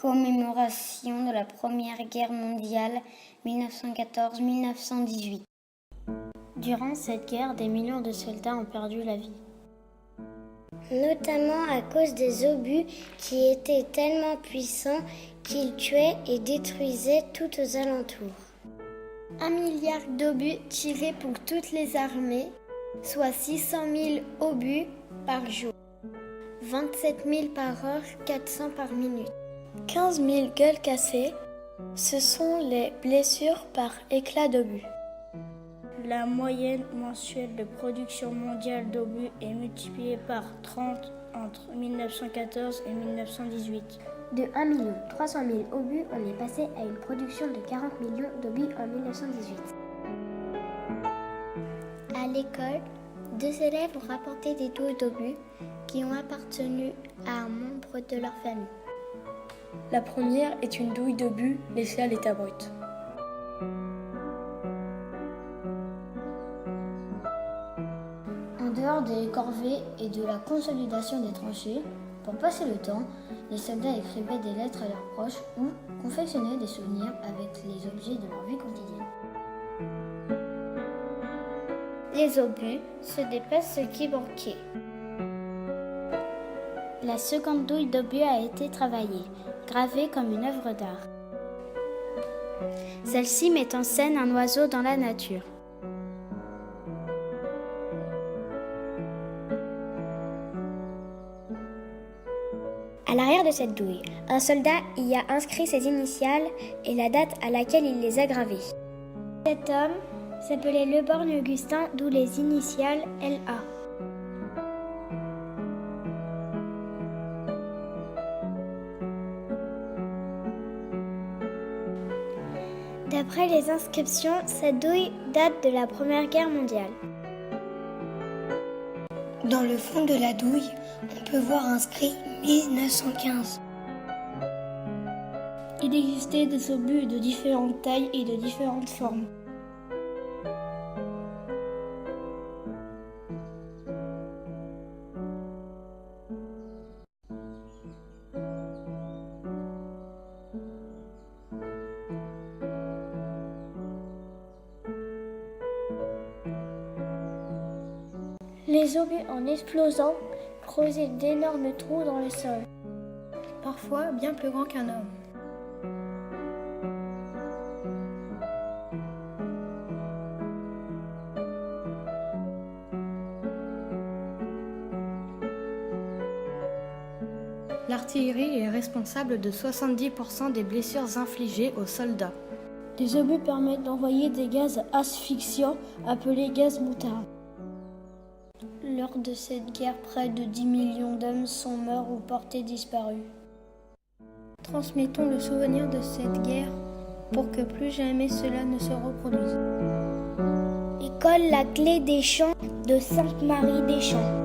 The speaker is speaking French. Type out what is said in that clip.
Commémoration de la Première Guerre mondiale 1914-1918. Durant cette guerre, des millions de soldats ont perdu la vie. Notamment à cause des obus qui étaient tellement puissants qu'ils tuaient et détruisaient tout aux alentours. 1 milliard d'obus tirés pour toutes les armées, soit 600 000 obus par jour. 27 000 par heure, 400 par minute. 15 000 gueules cassées, ce sont les blessures par éclat d'obus. La moyenne mensuelle de production mondiale d'obus est multipliée par 30 entre 1914 et 1918. De 1 300 000 obus, on est passé à une production de 40 millions d'obus en 1918. À l'école, 2 élèves ont rapporté des douilles d'obus qui ont appartenu à un membre de leur famille. La première est une douille d'obus laissée à l'état brut. En dehors des corvées et de la consolidation des tranchées, pour passer le temps, les soldats écrivaient des lettres à leurs proches ou confectionnaient des souvenirs avec les objets de leur vie quotidienne. Les obus se dépassent ce qui manquait. La seconde douille d'obus a été travaillée, gravée comme une œuvre d'art. Celle-ci met en scène un oiseau dans la nature. À l'arrière de cette douille, un soldat y a inscrit ses initiales et la date à laquelle il les a gravées. Cet homme s'appelait Leborgne Augustin, d'où les initiales LA. D'après les inscriptions, cette douille date de la Première Guerre mondiale. Dans le fond de la douille, on peut voir inscrit 1915. Il existait des obus de différentes tailles et de différentes formes. Les obus, en explosant, creusaient d'énormes trous dans le sol, Parfois bien plus grands qu'un homme. L'artillerie est responsable de 70% des blessures infligées aux soldats. Les obus permettent d'envoyer des gaz asphyxiants appelés gaz moutarde. Lors de cette guerre, près de 10 millions d'hommes sont morts ou portés disparus. Transmettons le souvenir de cette guerre pour que plus jamais cela ne se reproduise. École La Clé des Champs de Sainte-Marie des Champs.